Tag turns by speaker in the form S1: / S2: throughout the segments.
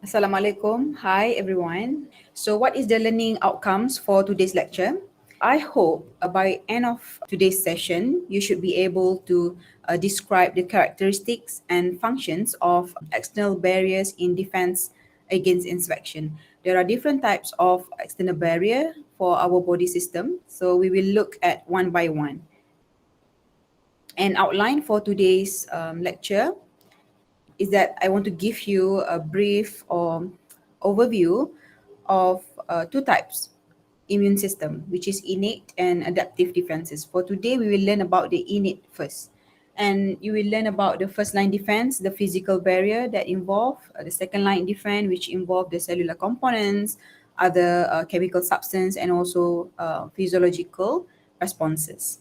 S1: Assalamualaikum. Hi everyone. So what is the learning outcomes for today's lecture? I hope by end of today's session, you should be able to describe the characteristics and functions of external barriers in defense against infection. There are different types of external barrier for our body system. So we will look at one by one. An outline for today's lecture is that I want to give you a brief or overview of two types immune system, which is innate and adaptive defenses. For today, we will learn about the innate first. And you will learn about the first line defense, the physical barrier that involve the second line defense, which involve the cellular components, other chemical substance, and also physiological responses.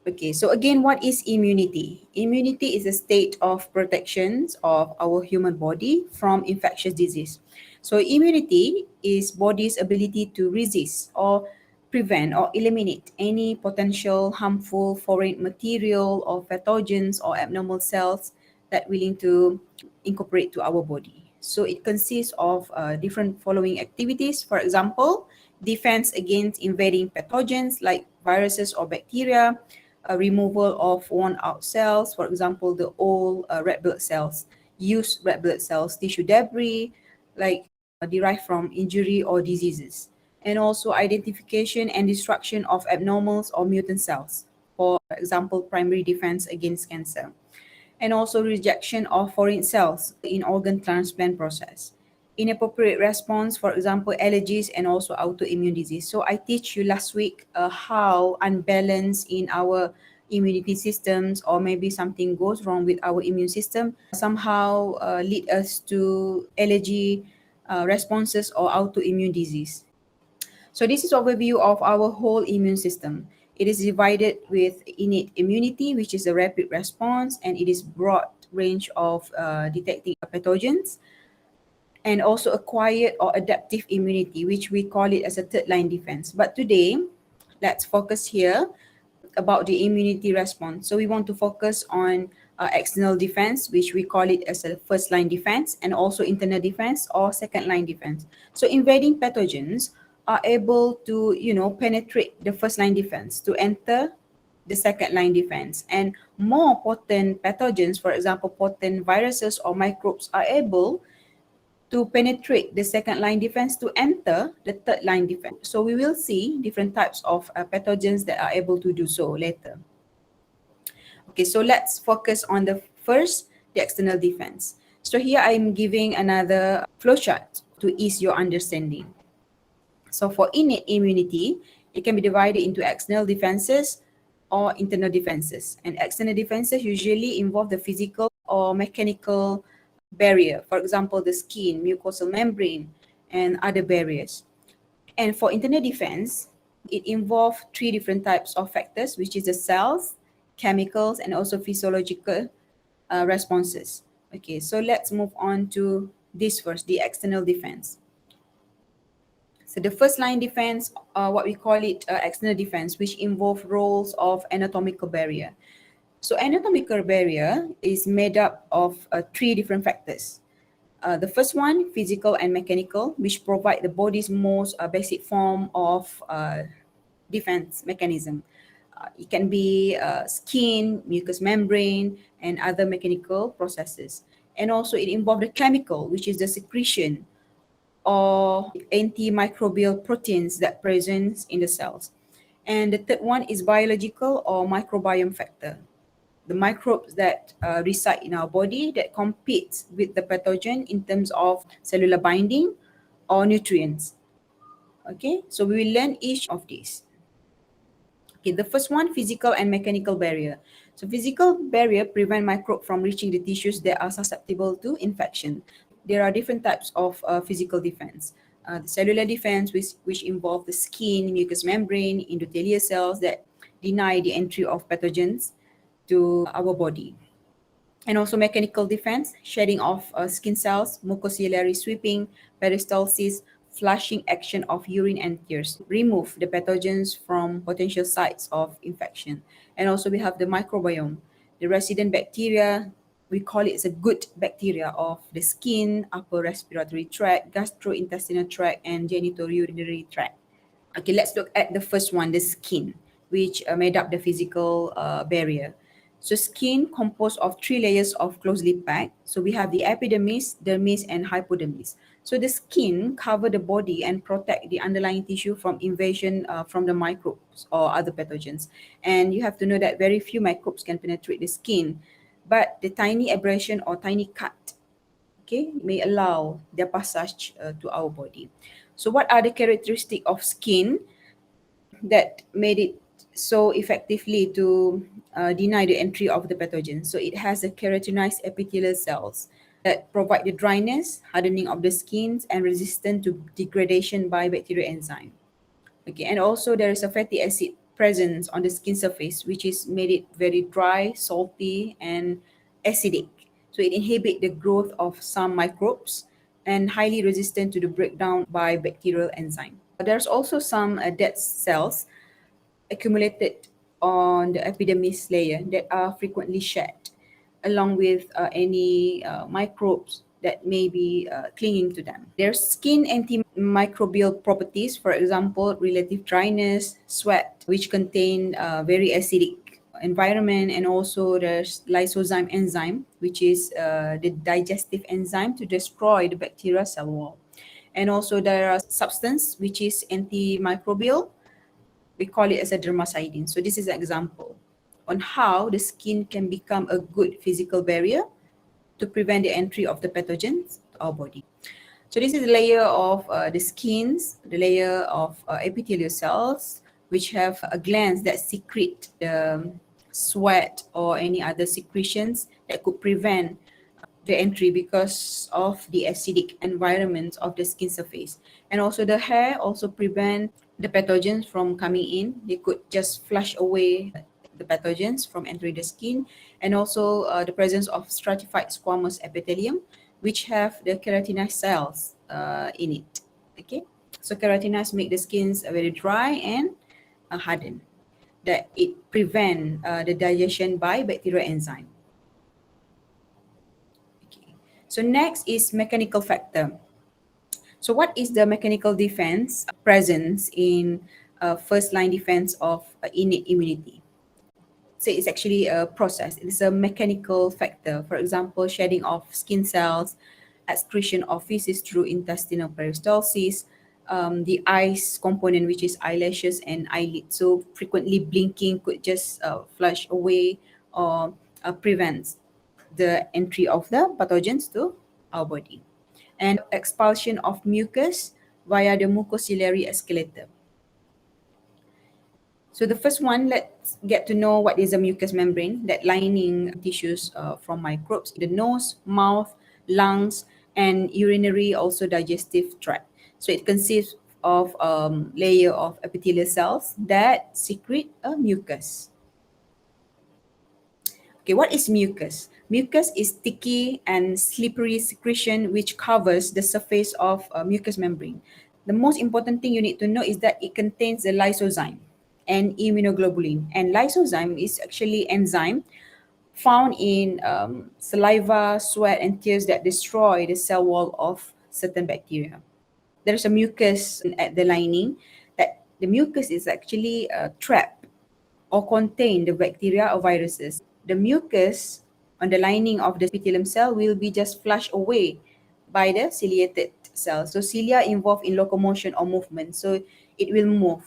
S1: Okay, so again, what is immunity? Immunity is a state of protection of our human body from infectious disease. So immunity is body's ability to resist or prevent or eliminate any potential harmful foreign material or pathogens or abnormal cells that willing to incorporate to our body. So it consists of different following activities. For example, defense against invading pathogens like viruses or bacteria, removal of worn out cells, for example, the old red blood cells, used red blood cells, tissue debris, like derived from injury or diseases, and also identification and destruction of abnormals or mutant cells, for example, primary defense against cancer, and also rejection of foreign cells in organ transplant process. Inappropriate response, for example, allergies and also autoimmune disease. So I teach you last week how unbalanced in our immunity systems, or maybe something goes wrong with our immune system, somehow lead us to allergy responses or autoimmune disease. So this is overview of our whole immune system. It is divided with innate immunity, which is a rapid response, and it is broad range of detecting pathogens, and also acquired or adaptive immunity, which we call it as a third line defense. But today, let's focus here about the immunity response. So we want to focus on external defense, which we call it as a first line defense, and also internal defense or second line defense. So invading pathogens are able to, penetrate the first line defense to enter the second line defense. And more potent pathogens, for example, potent viruses or microbes, are able to penetrate the second line defense to enter the third line defense. So we will see different types of pathogens that are able to do so later. Okay, so let's focus on the first, the external defense. So here I'm giving another flowchart to ease your understanding. So for innate immunity, it can be divided into external defenses or internal defenses. And external defenses usually involve the physical or mechanical barrier, for example, the skin, mucosal membrane, and other barriers. And for internal defense, it involves three different types of factors, which is the cells, chemicals, and also physiological responses. Okay, so let's move on to this first, the external defense. So the first line defense, what we call it external defense, which involve roles of anatomical barrier. So anatomical barrier is made up of three different factors. The first one, physical and mechanical, which provide the body's most basic form of defense mechanism. It can be skin, mucous membrane, and other mechanical processes. And also it involves the chemical, which is the secretion or antimicrobial proteins that present in the cells. And the third one is biological or microbiome factor, the microbes that reside in our body that competes with the pathogen in terms of cellular binding or nutrients. Okay, so we will learn each of these. Okay, the first one, physical and mechanical barrier. So physical barrier prevent microbe from reaching the tissues that are susceptible to infection. There are different types of physical defense. The cellular defense, which involve the skin, mucous membrane, endothelial cells that deny the entry of pathogens to our body. And also mechanical defense, shedding of skin cells, mucociliary sweeping, peristalsis, flushing action of urine and tears, remove the pathogens from potential sites of infection. And also we have the microbiome, the resident bacteria we call it as a good bacteria of the skin, upper respiratory tract, gastrointestinal tract, and genitourinary tract. Okay, let's look at the first one, the skin, which made up the physical barrier. So skin composed of three layers of closely packed. So we have the epidermis, dermis, and hypodermis. So the skin cover the body and protect the underlying tissue from invasion from the microbes or other pathogens. And you have to know that very few microbes can penetrate the skin, but the tiny abrasion or tiny cut, okay, may allow their passage to our body. So what are the characteristics of skin that made it so effectively to deny the entry of the pathogen? So it has a keratinized epithelial cells that provide the dryness, hardening of the skins, and resistant to degradation by bacterial enzyme. Okay, and also there is a fatty acid presence on the skin surface, which is made it very dry, salty, and acidic. So it inhibit the growth of some microbes and highly resistant to the breakdown by bacterial enzyme. There's also some dead cells accumulated on the epidermis layer that are frequently shed, along with any microbes that may be clinging to them. There's skin antimicrobial properties, for example, relative dryness, sweat, which contain very acidic environment, and also there's lysozyme enzyme, which is the digestive enzyme to destroy the bacteria cell wall. And also there are substance which is antimicrobial, we call it as a dermacidin. So this is an example on how the skin can become a good physical barrier to prevent the entry of the pathogens to our body. So this is the layer of the skins, the layer of epithelial cells, which have a glands that secrete the sweat or any other secretions that could prevent the entry because of the acidic environment of the skin surface. And also the hair also prevent the pathogens from coming in. They could just flush away the pathogens from entering the skin. And also the presence of stratified squamous epithelium, which have the keratinized cells in it. Okay, so keratinized make the skins very dry and hardened, that it prevent the digestion by bacterial enzyme. Okay. So next is mechanical factor. So what is the mechanical defense presence in first line defense of innate immunity? So it's actually a process. It's a mechanical factor. For example, shedding of skin cells, excretion of feces through intestinal peristalsis, the eyes component, which is eyelashes and eyelids. So frequently blinking could just flush away or prevents the entry of the pathogens to our body. And expulsion of mucus via the mucociliary escalator. So the first one, let's get to know what is a mucous membrane, that lining tissues from microbes, the nose, mouth, lungs, and urinary, also digestive tract. So it consists of layer of epithelial cells that secrete a mucus. Okay, what is mucus? Mucus is sticky and slippery secretion which covers the surface of a mucous membrane. The most important thing you need to know is that it contains the lysozyme and immunoglobulin. And lysozyme is actually enzyme found in saliva, sweat, and tears that destroy the cell wall of certain bacteria. There's a mucus at the lining, that the mucus is actually trapped or contain the bacteria or viruses. The mucus on the lining of the epithelium cell will be just flushed away by the ciliated cells. So cilia involved in locomotion or movement. So it will move.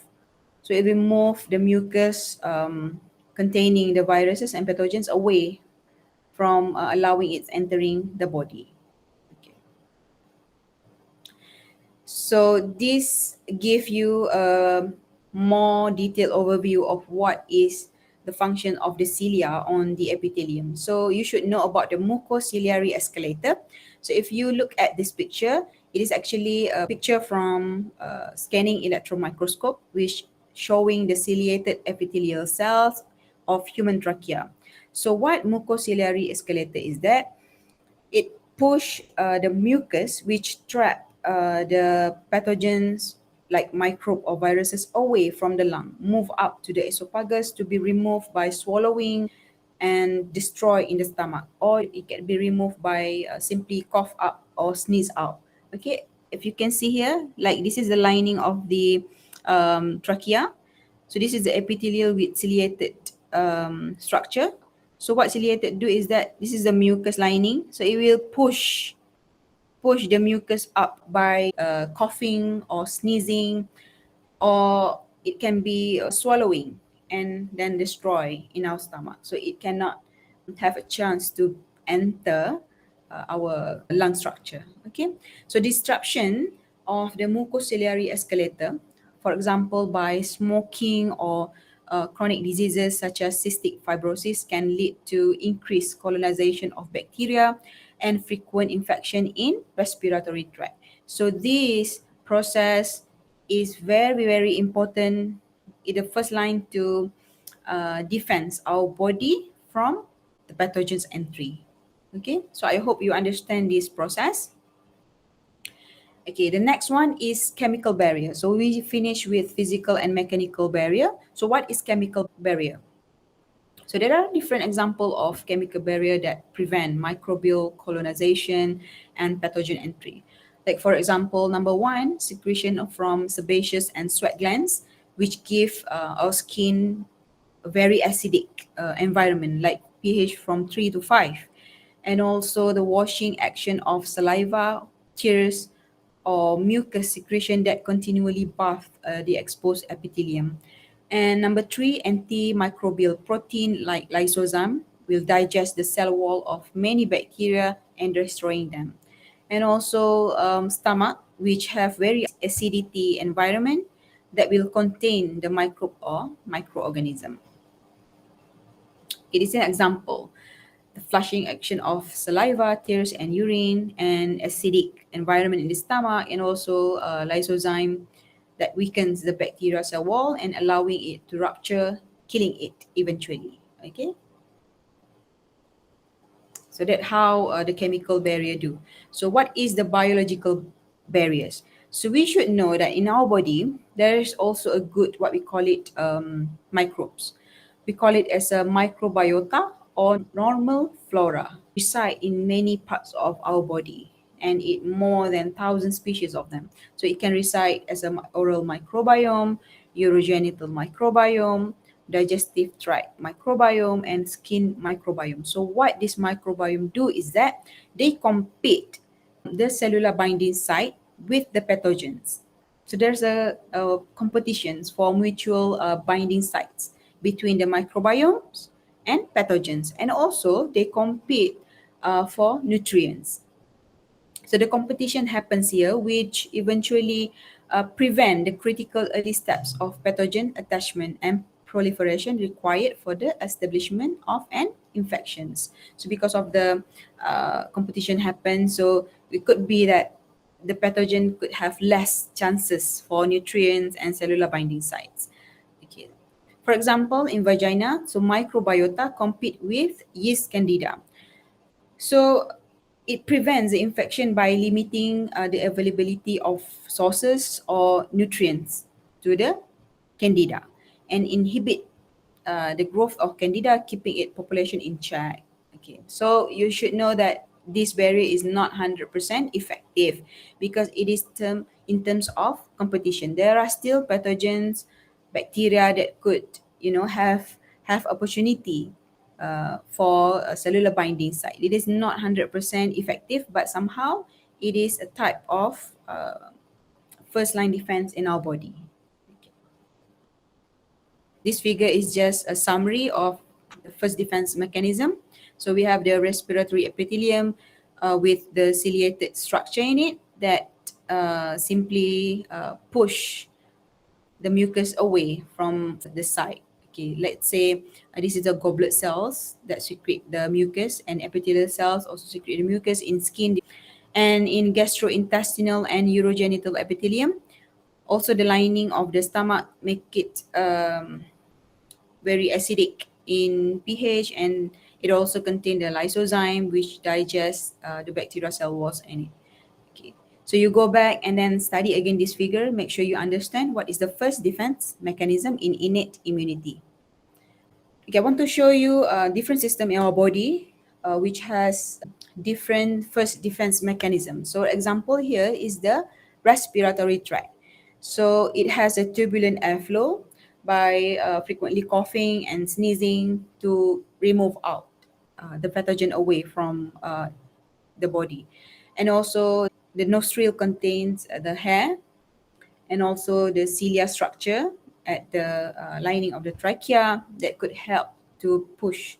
S1: So it will move the mucus containing the viruses and pathogens away from allowing its entering the body. Okay. So this give you a more detailed overview of what is the function of the cilia on the epithelium. So you should know about the mucociliary escalator. So if you look at this picture, it is actually a picture from scanning electron microscope, which showing the ciliated epithelial cells of human trachea. So what mucociliary escalator is that? It push the mucus which trap the pathogens like microbe or viruses away from the lung, move up to the esophagus to be removed by swallowing, and destroy in the stomach, or it can be removed by simply cough up or sneeze out. Okay, if you can see here, like this is the lining of the trachea. So this is the epithelial with ciliated structure. So what ciliated do is that this is the mucus lining. So it will push the mucus up by coughing or sneezing, or it can be swallowing and then destroy in our stomach. So it cannot have a chance to enter our lung structure. Okay, so disruption of the mucociliary escalator, for example, by smoking or chronic diseases such as cystic fibrosis, can lead to increased colonization of bacteria and frequent infection in respiratory tract. So this process is very, very important in the first line to defense our body from the pathogens entry. Okay, so I hope you understand this process. Okay, the next one is chemical barrier. So we finish with physical and mechanical barrier. So what is chemical barrier? So there are different examples of chemical barrier that prevent microbial colonization and pathogen entry. Like for example, number one, secretion from sebaceous and sweat glands, which give our skin a very acidic environment, like pH from 3 to 5. And also the washing action of saliva, tears, or mucus secretion that continually bath the exposed epithelium. And number three, antimicrobial protein like lysozyme will digest the cell wall of many bacteria and destroying them. And also stomach, which have very acidity environment that will contain the microbe or microorganism. It is an example: the flushing action of saliva, tears, and urine, and acidic environment in the stomach, and also lysozyme that weakens the bacterial cell wall and allowing it to rupture, killing it eventually. Okay, so that how the chemical barrier do. So what is the biological barriers? So we should know that in our body there is also a good, what we call it, microbes. We call it as a microbiota or normal flora, reside in many parts of our body and eat more than 1,000 species of them. So it can reside as a oral microbiome, urogenital microbiome, digestive tract microbiome, and skin microbiome. So what this microbiome do is that they compete the cellular binding site with the pathogens. So there's a competitions for mutual binding sites between the microbiomes and pathogens, and also they compete for nutrients. So the competition happens here, which eventually prevent the critical early steps of pathogen attachment and proliferation required for the establishment of an infections. So because of the competition happens, so it could be that the pathogen could have less chances for nutrients and cellular binding sites. Okay. For example, in vagina, so microbiota compete with yeast candida. So it prevents the infection by limiting the availability of sources or nutrients to the candida and inhibit the growth of candida, keeping its population in check. Okay, so you should know that this barrier is not 100% effective because it is in terms of competition. There are still pathogens, bacteria that could, have opportunity for a cellular binding site. It is not 100% effective, but somehow it is a type of first line defense in our body. Okay. This figure is just a summary of the first defense mechanism. So we have the respiratory epithelium with the ciliated structure in it that simply push the mucus away from the site. Okay, let's say this is the goblet cells that secrete the mucus, and epithelial cells also secrete the mucus in skin and in gastrointestinal and urogenital epithelium. Also, the lining of the stomach make it very acidic in pH, and it also contains the lysozyme, which digests the bacterial cell walls in it. Okay. So you go back and then study again this figure. Make sure you understand what is the first defense mechanism in innate immunity. Okay, I want to show you a different system in our body which has different first defense mechanisms. So example here is the respiratory tract. So it has a turbulent airflow by frequently coughing and sneezing to remove out the pathogen away from the body. And also the nostril contains the hair and also the cilia structure at the lining of the trachea that could help to push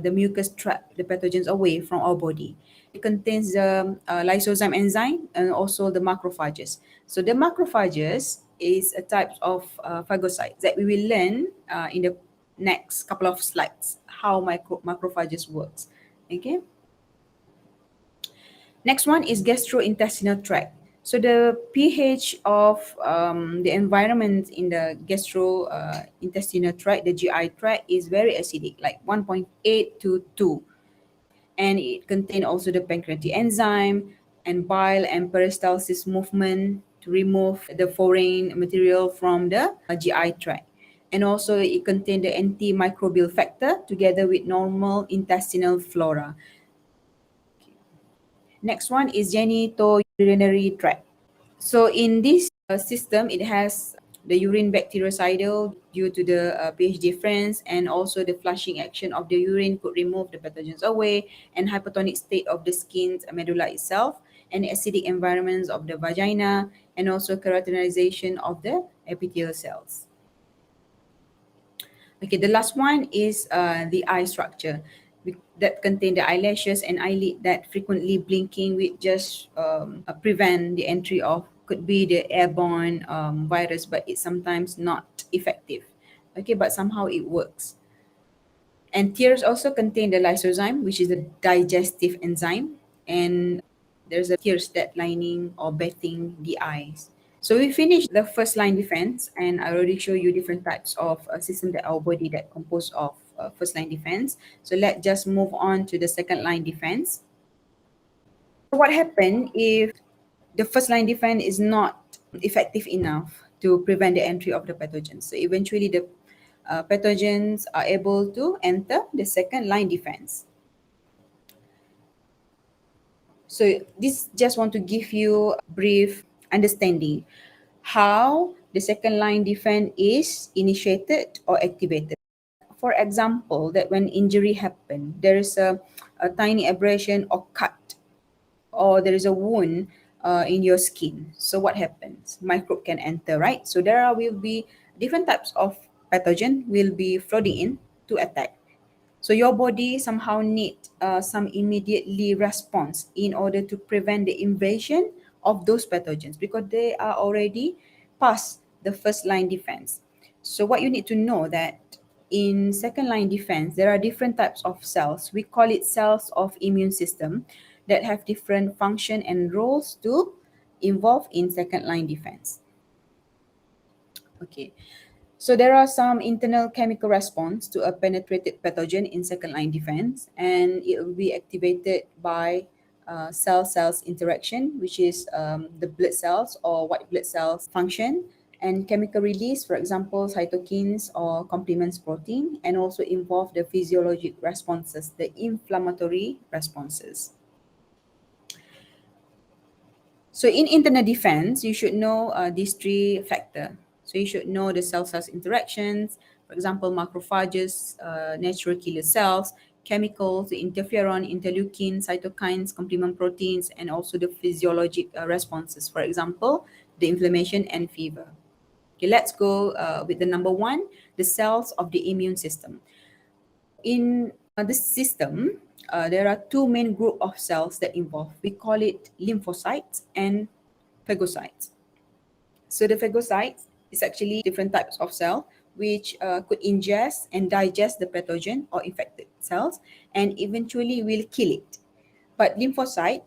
S1: the mucus trap the pathogens away from our body. It contains the lysozyme enzyme and also the macrophages. So the macrophages is a type of phagocytes that we will learn in the next couple of slides how macrophages works. Okay. Next one is gastrointestinal tract. So the pH of the environment in the gastrointestinal tract, the GI tract, is very acidic, like 1.8 to 2. And it contains also the pancreatic enzyme and bile and peristalsis movement to remove the foreign material from the GI tract. And also it contains the antimicrobial factor together with normal intestinal flora. Next one is genitourinary tract. So in this system, it has the urine bactericidal due to the pH difference, and also the flushing action of the urine could remove the pathogens away, and hypertonic state of the skin's medulla itself, and acidic environments of the vagina, and also keratinization of the epithelial cells. Okay, the last one is the eye structure that contain the eyelashes and eyelid that frequently blinking with just prevent the entry of could be the airborne virus, but it's sometimes not effective. Okay, but somehow it works. And tears also contain the lysozyme, which is the digestive enzyme, and there's a tears that lining or bathing the eyes. So we finished the first line defense, and I already show you different types of system that our body that compose of first line defense. So let's just move on to the second line defense. What happens if the first line defense is not effective enough to prevent the entry of the pathogens? So eventually the pathogens are able to enter the second line defense. So this just want to give you a brief understanding how the second line defense is initiated or activated. For example, that when injury happen, there is a tiny abrasion or cut, or there is a wound in your skin. So what happens? Microbe can enter, right? So will be different types of pathogen will be flooding in to attack. So your body somehow need some immediately response in order to prevent the invasion of those pathogens because they are already past the first line defense. So what you need to know that in second line defense, there are different types of cells. We call it cells of immune system that have different function and roles to involve in second line defense. Okay. So there are some internal chemical response to a penetrated pathogen in second line defense, and it will be activated by cell-cells interaction, which is the blood cells or white blood cells function, and chemical release, for example, cytokines or complements protein, and also involve the physiologic responses, the inflammatory responses. So in internal defense, you should know these three factors. So you should know the cell-cells interactions, for example, macrophages, natural killer cells, chemicals, the interferon, interleukins, cytokines, complement proteins, and also the physiologic responses, for example, the inflammation and fever. Okay, let's go with the number one, the cells of the immune system. In this system, there are two main group of cells that involve. We call it lymphocytes and phagocytes. So the phagocytes is actually different types of cell which could ingest and digest the pathogen or infected cells and eventually will kill it. But lymphocyte,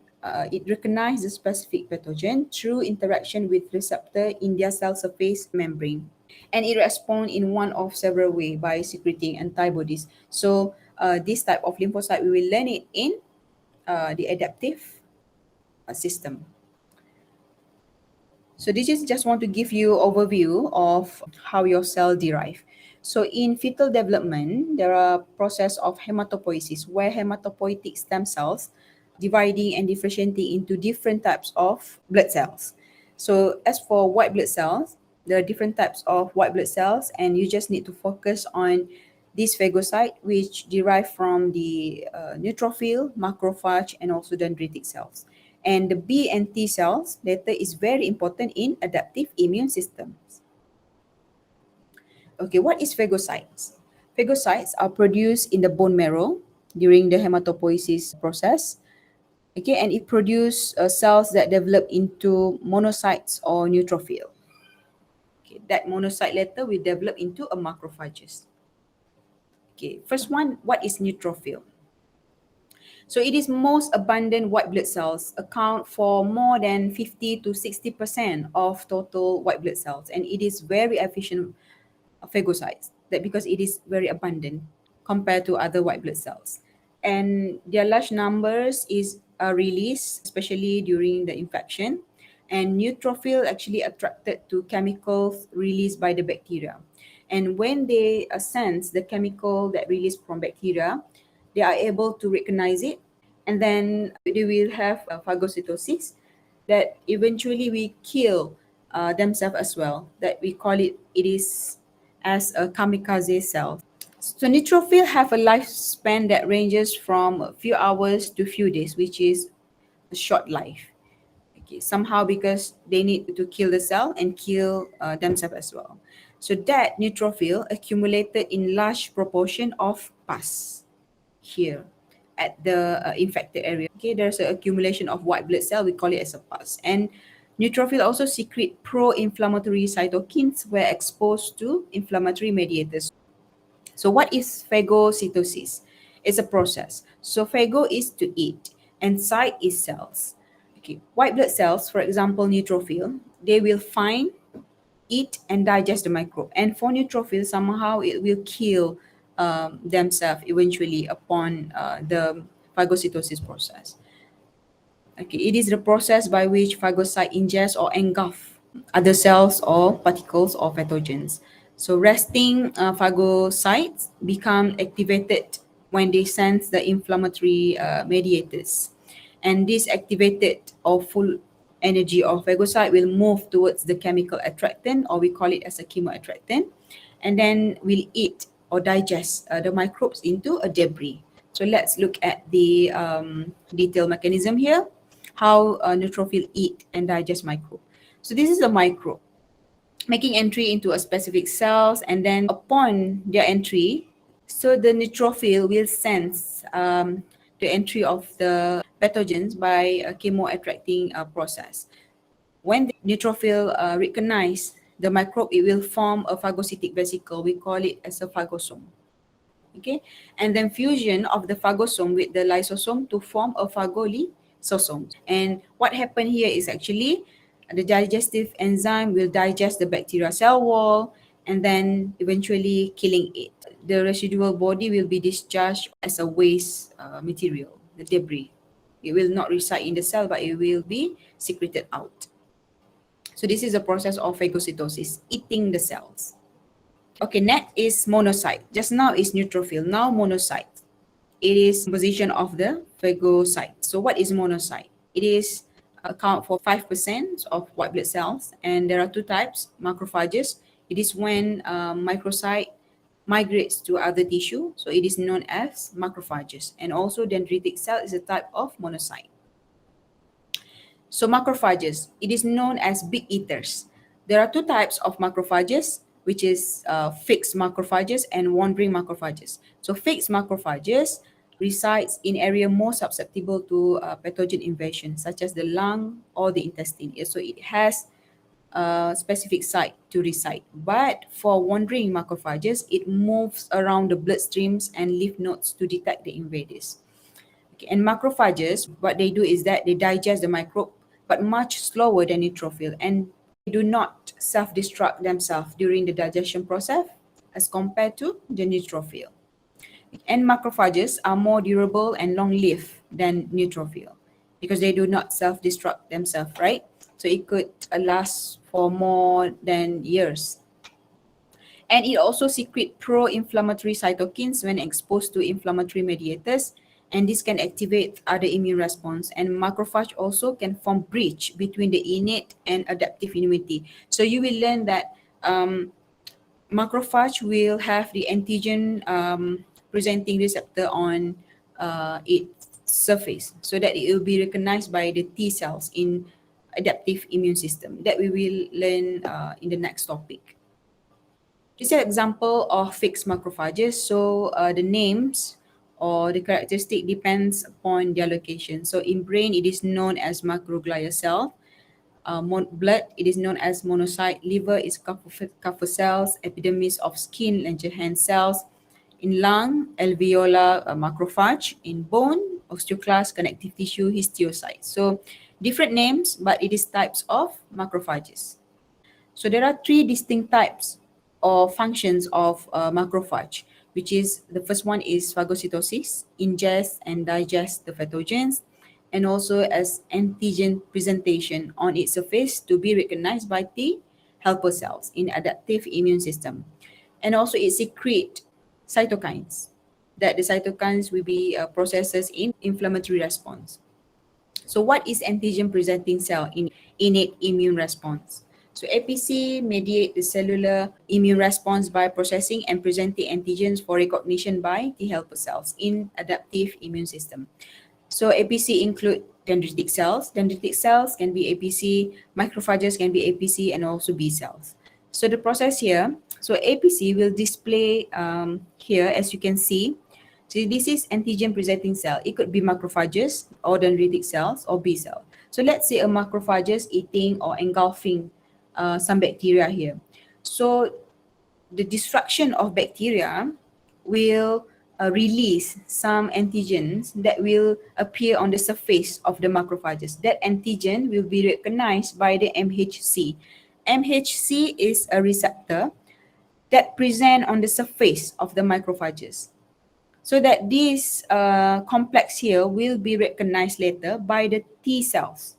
S1: it recognizes the specific pathogen through interaction with receptor in their cell surface membrane. And it responds in one of several ways by secreting antibodies. So this type of lymphocyte, we will learn it in the adaptive system. So this is just want to give you overview of how your cell derive. So in fetal development, there are process of hematopoiesis where hematopoietic stem cells dividing and differentiating into different types of blood cells. So as for white blood cells, there are different types of white blood cells, and you just need to focus on this phagocyte, which derive from the neutrophil, macrophage, and also dendritic cells. And the B and T cells later is very important in adaptive immune systems. Okay, what is phagocytes? Phagocytes are produced in the bone marrow during the hematopoiesis process. Okay, and it produces cells that develop into monocytes or neutrophil. Okay, that monocyte later will develop into a macrophages. Okay, first one, what is neutrophil? So it is most abundant white blood cells, account for more than 50 to 60% of total white blood cells, and it is very efficient phagocytes, that because it is very abundant compared to other white blood cells, and their large numbers is released especially during the infection. And neutrophil actually attracted to chemicals released by the bacteria, and when they sense the chemical that released from bacteria, they are able to recognize it, and then they will have phagocytosis that eventually we kill themselves as well, that we call it is as a kamikaze cell. So neutrophil have a lifespan that ranges from a few hours to few days, which is a short life. Okay, somehow because they need to kill the cell and kill themselves as well. So that neutrophil accumulated in large proportion of pus here at the infected area. Okay, there's an accumulation of white blood cell. We call it as a pus. And neutrophil also secrete pro-inflammatory cytokines where exposed to inflammatory mediators. So what is phagocytosis? It's a process. So phago is to eat and cyte is cells. Okay, white blood cells, for example, neutrophil, they will find, eat and digest the microbe. And for neutrophil, somehow it will kill themselves eventually upon the phagocytosis process. Okay, it is the process by which phagocyte ingest or engulf other cells or particles or pathogens. So resting phagocytes become activated when they sense the inflammatory mediators. And this activated or full energy of phagocyte will move towards the chemical attractant, or we call it as a chemoattractant, and then will eat or digest the microbes into a debris. So let's look at the detailed mechanism here, how neutrophil eat and digest microbe. So this is a microbe making entry into a specific cells, and then upon their entry, so the neutrophil will sense the entry of the pathogens by a chemo-attracting process. When the neutrophil recognize the microbe, it will form a phagocytic vesicle. We call it as a phagosome. Okay, and then fusion of the phagosome with the lysosome to form a phagolysosome. And what happened here is actually the digestive enzyme will digest the bacteria cell wall and then eventually killing it. The residual body will be discharged as a waste material, the debris. It will not reside in the cell, but it will be secreted out. So this is a process of phagocytosis, eating the cells. Okay, next is monocyte. Just now is neutrophil, now monocyte. It is composition of the phagocyte. So what is monocyte? It is account for 5% of white blood cells, and there are two types, macrophages. It is when microcyte migrates to other tissue, so it is known as macrophages. And also dendritic cell is a type of monocyte. So macrophages, it is known as big eaters. There are two types of macrophages, which is fixed macrophages and wandering macrophages. So fixed macrophages resides in area more susceptible to pathogen invasion, such as the lung or the intestine. So it has a specific site to reside. But for wandering macrophages, it moves around the bloodstreams and lymph nodes to detect the invaders. Okay, and macrophages, what they do is that they digest the microbe, but much slower than neutrophil, and they do not self-destruct themselves during the digestion process as compared to the neutrophil. And macrophages are more durable and long-lived than neutrophil because they do not self-destruct themselves, right? So it could last for more than years. And it also secretes pro-inflammatory cytokines when exposed to inflammatory mediators, and this can activate other immune response. And macrophage also can form bridge between the innate and adaptive immunity. So you will learn that macrophage will have the antigen presenting receptor on its surface, so that it will be recognized by the T cells in adaptive immune system, that we will learn in the next topic. This is an example of fixed macrophages. So the names or the characteristic depends upon their location. So in brain, it is known as macroglia cell. Blood, it is known as monocyte. Liver is Kupffer cells. Epidermis of skin, Langerhans cells. In lung, alveolar macrophage. In bone, osteoclast, connective tissue, histiocytes. So different names, but it is types of macrophages. So there are three distinct types or functions of macrophage, which is the first one is phagocytosis, ingest and digest the pathogens, and also as antigen presentation on its surface to be recognized by T helper cells in adaptive immune system. And also it secrete cytokines, that the cytokines will be processes in inflammatory response. So what is antigen presenting cell in innate immune response? So APC mediate the cellular immune response by processing and presenting antigens for recognition by T helper cells in adaptive immune system. So APC include dendritic cells. Dendritic cells can be APC, macrophages can be APC, and also B cells. So the process here, so APC will display here, as you can see. So this is antigen presenting cell. It could be macrophages or dendritic cells or B cell. So let's say a macrophages eating or engulfing some bacteria here. So the destruction of bacteria will release some antigens that will appear on the surface of the macrophages. That antigen will be recognized by the MHC. MHC is a receptor that present on the surface of the macrophages, so that this complex here will be recognized later by the T cells.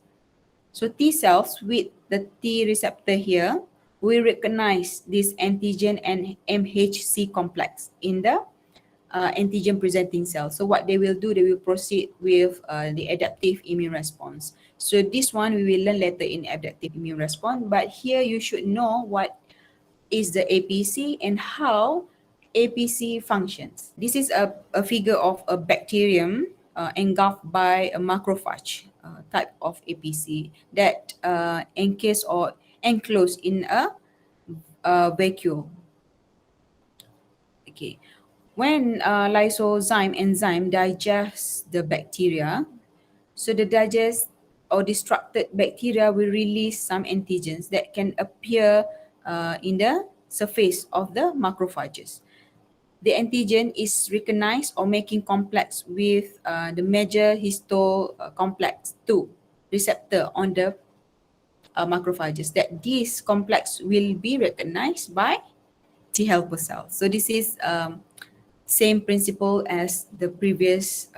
S1: So T cells with the T receptor here will recognize this antigen and MHC complex in the antigen presenting cell. So what they will do, they will proceed with the adaptive immune response. So this one we will learn later in adaptive immune response, but here you should know what is the APC and how APC functions. This is a figure of a bacterium engulfed by a macrophage type of APC that encased or enclosed in a vacuole. Okay. When lysozyme enzyme digests the bacteria, so the digest or destructed bacteria will release some antigens that can appear in the surface of the macrophages. The antigen is recognized or making complex with the major histocomplex 2 receptor on the macrophages, that this complex will be recognized by T helper cells. So this is same principle as the previous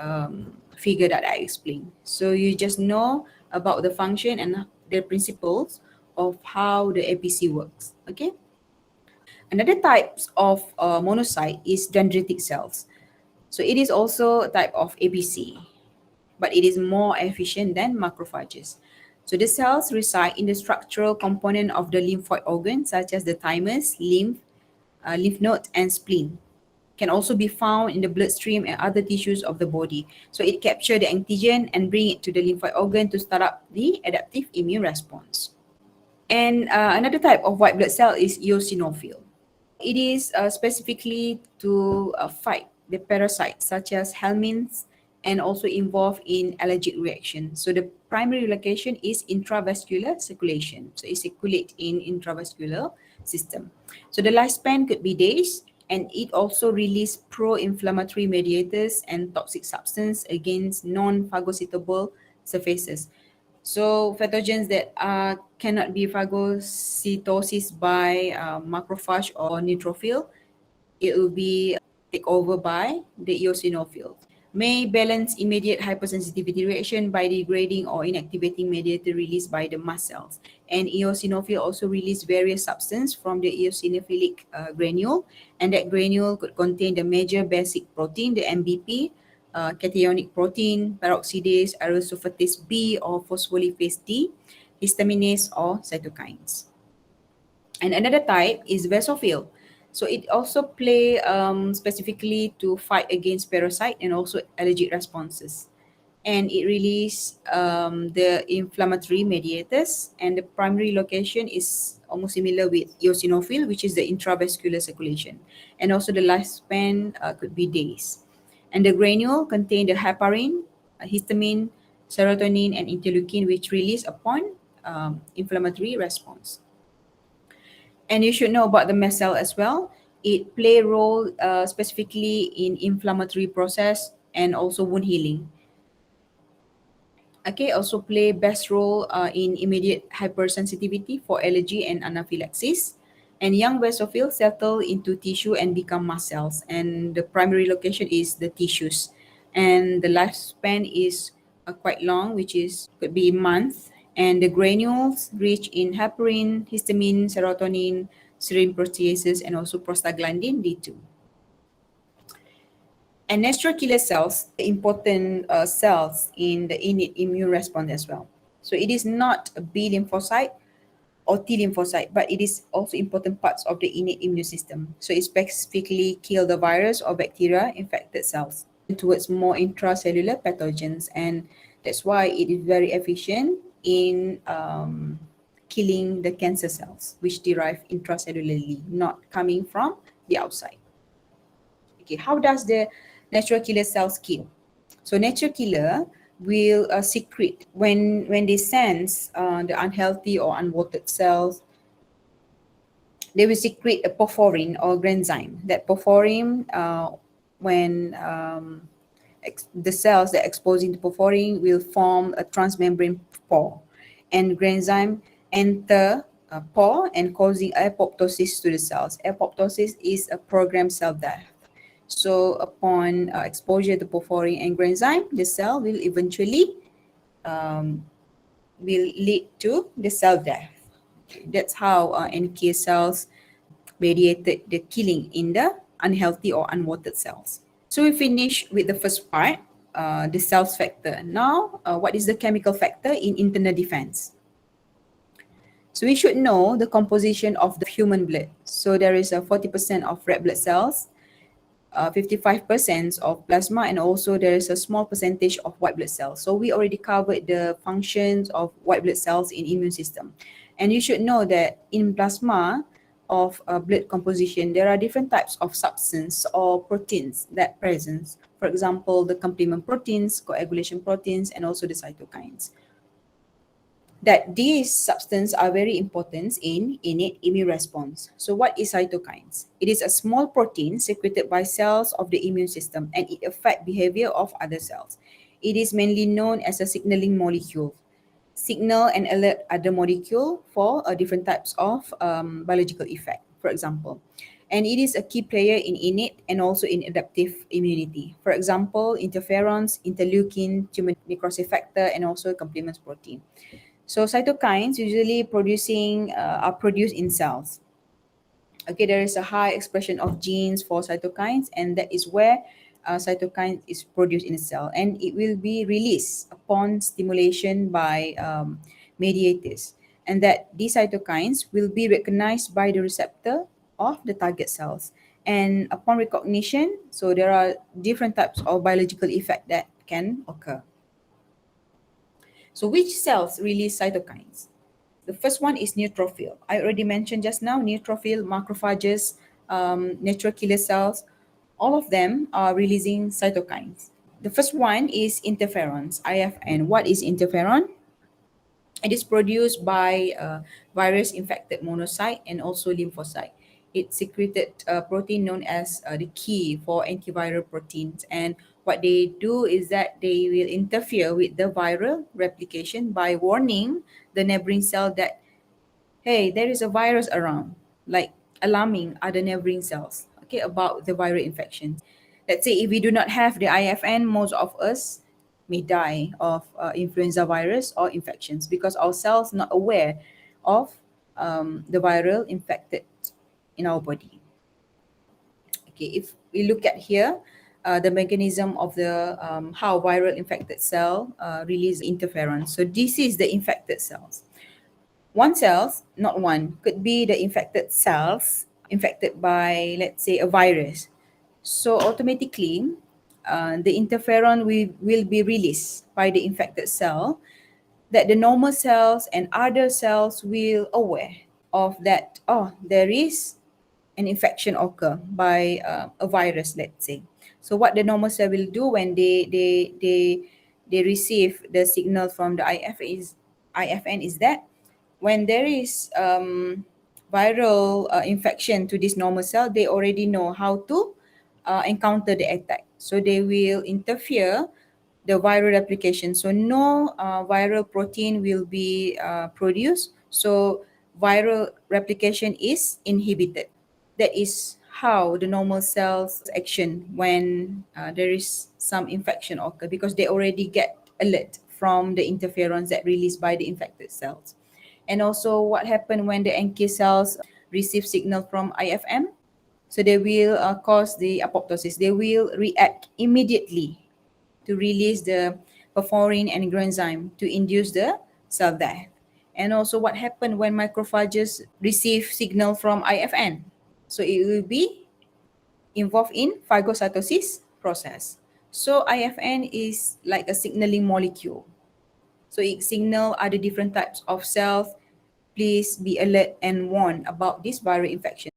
S1: figure that I explained. So you just know about the function and the principles of how the APC works. Okay. Another types of monocyte is dendritic cells. So it is also a type of APC, but it is more efficient than macrophages. So the cells reside in the structural component of the lymphoid organs, such as the thymus, lymph node, and spleen. Can also be found in the bloodstream and other tissues of the body. So it captures the antigen and bring it to the lymphoid organ to start up the adaptive immune response. And another type of white blood cell is eosinophil. It is specifically to fight the parasites such as helminths and also involved in allergic reaction. So the primary location is intravascular circulation. So it circulates in intravascular system. So the lifespan could be days, and it also releases pro-inflammatory mediators and toxic substance against non-phagocytable surfaces. So pathogens that cannot be phagocytosis by macrophage or neutrophil, it will be taken over by the eosinophil. may balance immediate hypersensitivity reaction by degrading or inactivating mediator released by the mast cells. And eosinophil also release various substances from the eosinophilic granule, and that granule could contain the major basic protein, the MBP, cationic protein, peroxidase, aerosulfatase B or phospholipase D, histaminase or cytokines. And another type is basophil. So it also play specifically to fight against parasite and also allergic responses. And it release the inflammatory mediators, and the primary location is almost similar with eosinophil, which is the intravascular circulation. And also the lifespan could be days. And the granule contain the heparin, histamine, serotonin, and interleukin, which release upon inflammatory response. And you should know about the mast cell as well. It play a role specifically in inflammatory process and also wound healing. Okay, also play best role in immediate hypersensitivity for allergy and anaphylaxis. And young basophils settle into tissue and become mast cells. And the primary location is the tissues. And the lifespan is quite long, which is could be months. And the granules rich in heparin, histamine, serotonin, serine proteases, and also prostaglandin D2. And natural killer cells are important cells in the innate immune response as well. So it is not a B lymphocyte or T lymphocyte, but it is also important parts of the innate immune system. So it specifically kill the virus or bacteria infected cells towards more intracellular pathogens, and that's why it is very efficient in killing the cancer cells, which derive intracellularly, not coming from the outside. Okay, how does the natural killer cells kill? So natural killer will secrete when they sense the unhealthy or unwanted cells. They will secrete a porphyrin or granzyme. That porphyrin, when the cells that exposing to porphyrin will form a transmembrane pore, and granzyme enter a pore and causing apoptosis to the cells. Apoptosis is a programmed cell death. So upon exposure to porphyrin and granzyme, the cell will eventually will lead to the cell death. Okay, that's how NK cells mediated the killing in the unhealthy or unwanted cells. So we finish with the first part, the cells factor. Now, what is the chemical factor in internal defense? So we should know the composition of the human blood. So there is a 40% of red blood cells, 55% of plasma, and also there is a small percentage of white blood cells. So we already covered the functions of white blood cells in immune system. And you should know that in plasma of blood composition, there are different types of substance or proteins that present. For example, the complement proteins, coagulation proteins, and also the cytokines. That these substances are very important in innate immune response. So what is cytokines? It is a small protein secreted by cells of the immune system, and it affects behavior of other cells. It is mainly known as a signaling molecule. Signal and alert other molecule for different types of biological effect, for example. And it is a key player in innate and also in adaptive immunity. For example, interferons, interleukin, tumor necrosis factor, and also complement protein. So cytokines usually are produced in cells. Okay, there is a high expression of genes for cytokines, and that is where cytokine is produced in a cell, and it will be released upon stimulation by mediators, and that these cytokines will be recognized by the receptor of the target cells. And upon recognition, so there are different types of biological effect that can occur. So which cells release cytokines? The first one is neutrophil. I already mentioned just now, neutrophil, macrophages, natural killer cells, all of them are releasing cytokines. The first one is interferons, IFN. What is interferon? It is produced by virus-infected monocyte and also lymphocyte. It secreted a protein known as the key for antiviral proteins. And what they do is that they will interfere with the viral replication by warning the neighboring cell that, hey, there is a virus around, like alarming other neighboring cells, okay, about the viral infection. Let's say if we do not have the IFN, most of us may die of influenza virus or infections because our cells not aware of the viral infected in our body. Okay, if we look at here, the mechanism of the how viral infected cell release interferons. So this is the infected cells. One cells, not one, could be the infected cells infected by, let's say, a virus. So automatically, the interferon will be released by the infected cell that the normal cells and other cells will aware of that, oh, there is an infection occur by a virus, let's say. So what the normal cell will do when they receive the signal from the IFN is that when there is viral infection to this normal cell, they already know how to encounter the attack. So they will interfere the viral replication. So no viral protein will be produced. So viral replication is inhibited. That is how the normal cells action when there is some infection occur, because they already get alert from the interferons that released by the infected cells. And also what happened when the NK cells receive signal from IFM? So they will cause the apoptosis. They will react immediately to release the perforin and granzyme to induce the cell death. And also what happened when macrophages receive signal from IFN? So it will be involved in phagocytosis process. So IFN is like a signaling molecule. So it signal other different types of cells, please be alert and warned about this viral infection.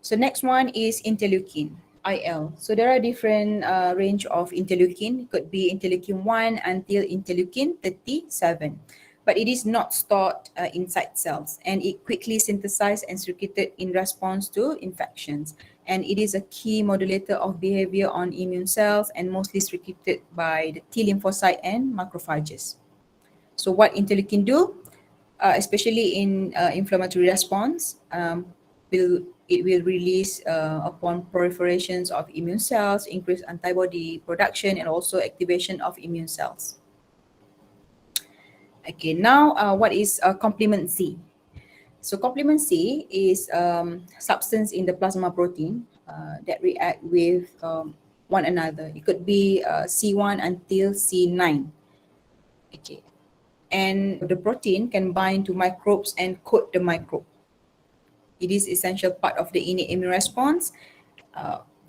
S1: So next one is interleukin, IL. So there are different range of interleukin. It could be interleukin 1 until interleukin 37. But it is not stored inside cells, and it quickly synthesized and secreted in response to infections. And it is a key modulator of behavior on immune cells and mostly secreted by the T lymphocyte and macrophages. So what interleukin do, especially in inflammatory response, it will release upon proliferations of immune cells, increase antibody production, and also activation of immune cells. Okay, now what is complement C? So complement C is substance in the plasma protein that react with one another. It could be C1 until C9. Okay, and the protein can bind to microbes and coat the microbe. It is essential part of the innate immune response,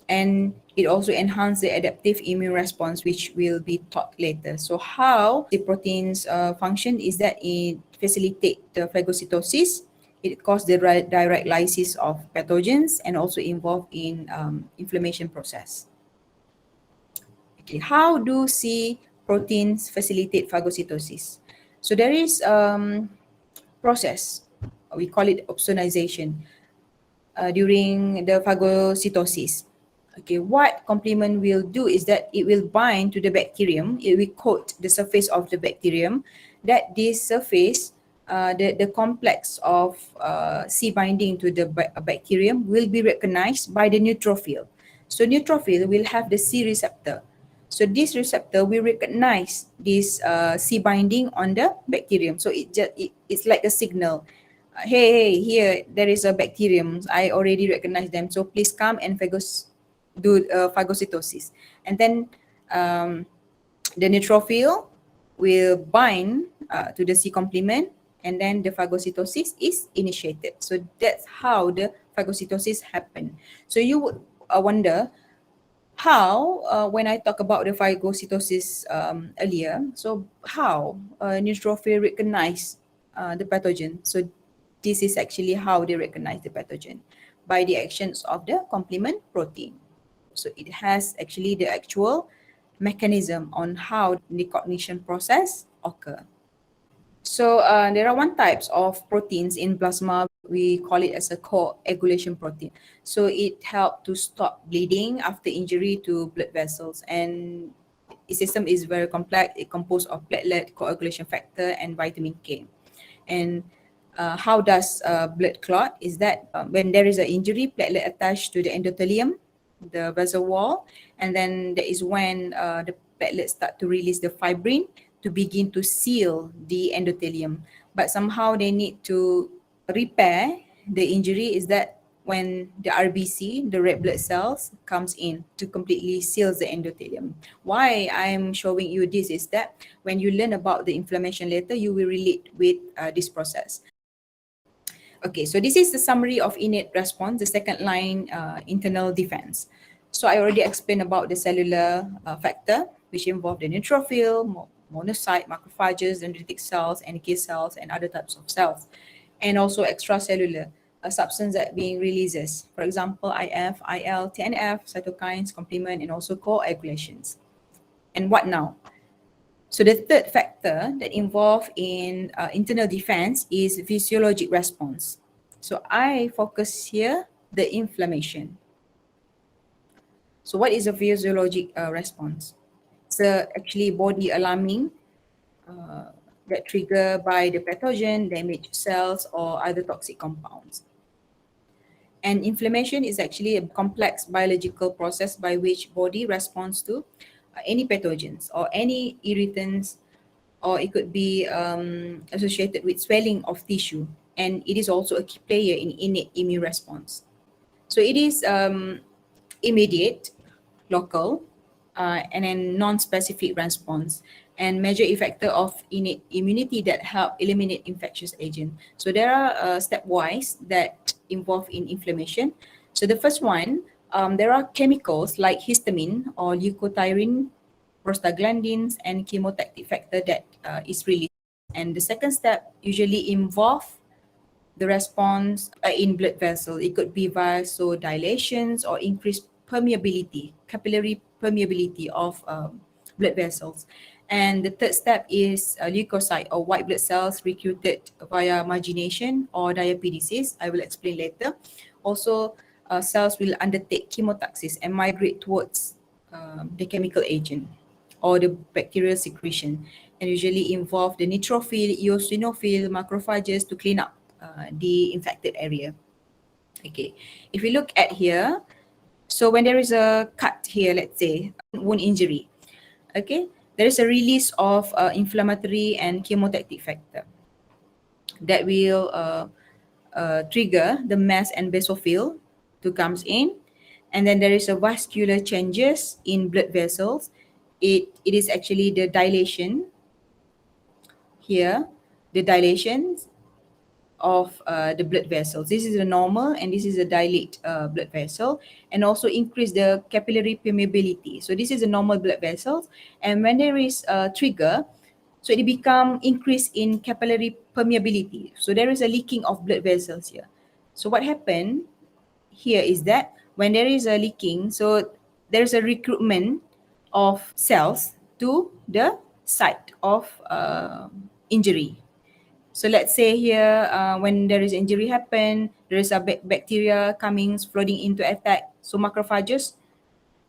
S1: and it also enhances the adaptive immune response, which will be taught later. So how the proteins function is that it facilitate the phagocytosis, it causes the direct lysis of pathogens, and also involved in inflammation process. Okay, how do C proteins facilitate phagocytosis? So there is process, we call it opsonization, during the phagocytosis. Okay, what complement will do is that it will bind to the bacterium, it will coat the surface of the bacterium, that this surface, the complex of C binding to the bacterium will be recognized by the neutrophil. So neutrophil will have the C receptor. So this receptor will recognize this C binding on the bacterium. So it's like a signal. Hey, here there is a bacterium. I already recognize them. So please come and do phagocytosis. And then the neutrophil will bind to the C complement, and then the phagocytosis is initiated. So that's how the phagocytosis happen. So you would wonder how, when I talk about the phagocytosis earlier, so how neutrophil recognize the pathogen. So this is actually how they recognize the pathogen, by the actions of the complement protein. So it has actually the actual mechanism on how the recognition process occur. So there are one types of proteins in plasma. We call it as a coagulation protein. So it helps to stop bleeding after injury to blood vessels, and its system is very complex. It composed of platelet, coagulation factor, and vitamin K. And how does blood clot? Is that when there is an injury, platelet attached to the endothelium, the vessel wall, and then that is when the platelets start to release the fibrin to begin to seal the endothelium. But somehow they need to repair the injury, is that when the RBC, the red blood cells, comes in to completely seal the endothelium. Why I'm showing you this is that when you learn about the inflammation later, you will relate with this process. Okay, so this is the summary of innate response, the second line internal defense. So I already explained about the cellular factor, which involve the neutrophil, monocyte, macrophages, dendritic cells, NK cells, and other types of cells. And also extracellular, a substance that being releases. For example, IF, IL, TNF, cytokines, complement, and also coagulations. And what now? So the third factor that involved in internal defense is physiologic response. So I focus here the inflammation. So what is a physiologic response? It's actually body alarming that trigger by the pathogen, damaged cells, or other toxic compounds. And inflammation is actually a complex biological process by which body responds to any pathogens or any irritants, or it could be associated with swelling of tissue. And it is also a key player in innate immune response. So it is immediate, local, and then non-specific response, and major effector of innate immunity that help eliminate infectious agent. So there are stepwise that involve in inflammation. So the first one, there are chemicals like histamine or leukotriene, prostaglandins, and chemotactic factor that is released. And the second step usually involve the response in blood vessel. It could be vasodilations or increased permeability, capillary permeability of blood vessels. And the third step is leukocyte or white blood cells recruited via margination or diapedesis. I will explain later. Also, cells will undertake chemotaxis and migrate towards the chemical agent or the bacterial secretion, and usually involve the neutrophil, eosinophil, macrophages to clean up the infected area. Okay, if we look at here, so when there is a cut here, let's say wound injury, okay, there is a release of inflammatory and chemotactic factor that will trigger the mass and basophil to comes in, and then there is a vascular changes in blood vessels. It is actually the dilation here, the dilation of the blood vessels. This is a normal and this is a dilate blood vessel, and also increase the capillary permeability. So this is a normal blood vessels, and when there is a trigger, so it become increase in capillary permeability. So there is a leaking of blood vessels here. So what happened here is that when there is a leaking, so there is a recruitment of cells to the site of injury. So let's say here, when there is injury happen, there is a bacteria coming, flooding into attack. So macrophages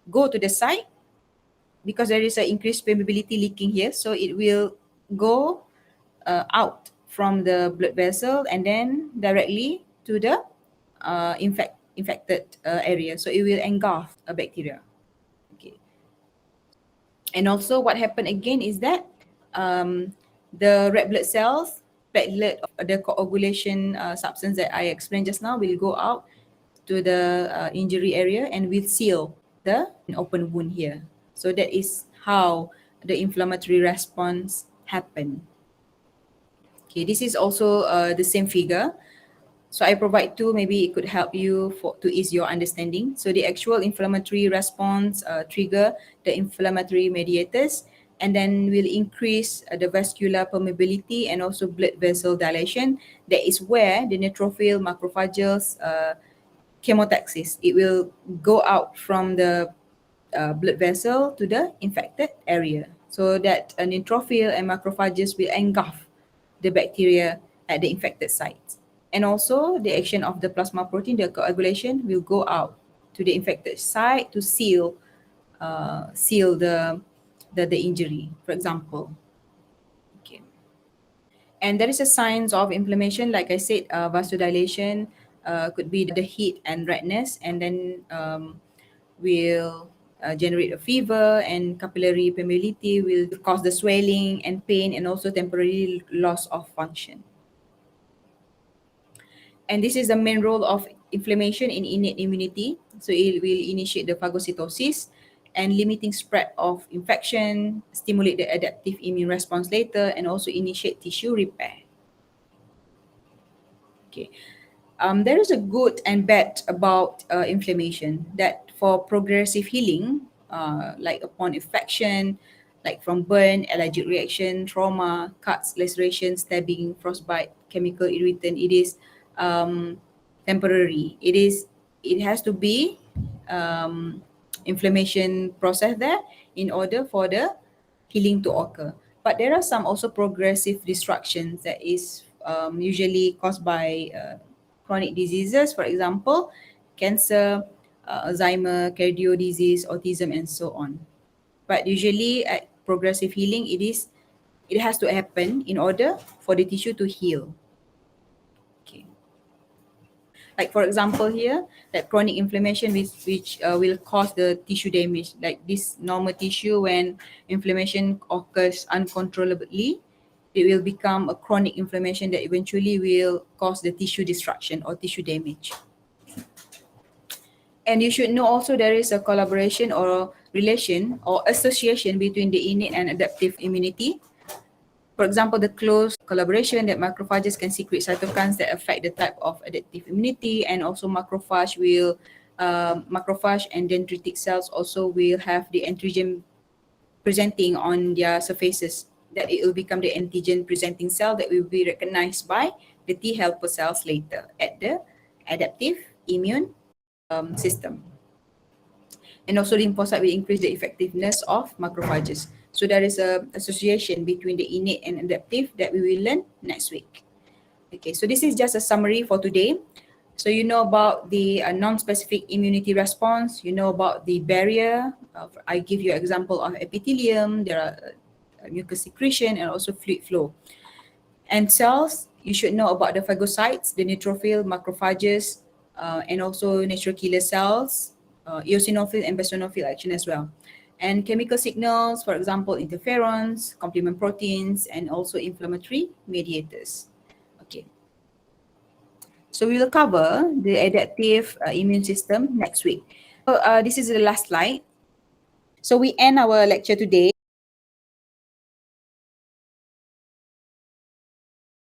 S1: go to the site because there is an increased permeability leaking here. So it will go out from the blood vessel and then directly to the infected area. So it will engulf a bacteria. Okay. And also what happened again is that the red blood cells, platelet, the coagulation substance that I explained just now will go out to the injury area and will seal the open wound here. So that is how the inflammatory response happen. Okay, this is also the same figure. So I provide two, maybe it could help you to ease your understanding. So the actual inflammatory response trigger the inflammatory mediators, and then will increase the vascular permeability and also blood vessel dilation. That is where the neutrophil, macrophages, chemotaxis, it will go out from the blood vessel to the infected area, so that a neutrophil and macrophages will engulf the bacteria at the infected site. And also the action of the plasma protein, the coagulation, will go out to the infected site to seal the injury, for example. Okay. And there is a signs of inflammation, like I said, vasodilation, could be the heat and redness, and then will generate a fever, and capillary permeability will cause the swelling and pain and also temporary loss of function. And this is the main role of inflammation in innate immunity. So it will initiate the phagocytosis and limiting spread of infection, stimulate the adaptive immune response later, and also initiate tissue repair. Okay. There is a good and bad about inflammation, that for progressive healing, like upon infection, like from burn, allergic reaction, trauma, cuts, laceration, stabbing, frostbite, chemical irritant, it is temporary. It has to be um, inflammation process there in order for the healing to occur. But there are some also progressive destructions that is usually caused by chronic diseases, for example, cancer, Alzheimer, cardio disease, autism, and so on. But usually at progressive healing, it has to happen in order for the tissue to heal. Okay. Like for example here, that chronic inflammation which will cause the tissue damage. Like this normal tissue, when inflammation occurs uncontrollably, it will become a chronic inflammation that eventually will cause the tissue destruction or tissue damage. And you should know also there is a collaboration or relation or association between the innate and adaptive immunity. For example, the close collaboration that macrophages can secrete cytokines that affect the type of adaptive immunity, and also macrophage and dendritic cells also will have the antigen presenting on their surfaces, that it will become the antigen presenting cell that will be recognized by the T helper cells later at the adaptive immune system. And also lymphocyte will increase the effectiveness of macrophages. So there is a association between the innate and adaptive that we will learn next week. Okay, so this is just a summary for today. So you know about the non-specific immunity response, you know about the barrier. I give you an example of epithelium, there are mucus secretion and also fluid flow. And cells, you should know about the phagocytes, the neutrophil, macrophages, and also natural killer cells, eosinophil and basonophil action as well. And chemical signals, for example, interferons, complement proteins, and also inflammatory mediators. Okay. So we will cover the adaptive immune system next week. So this is the last slide. So we end our lecture today.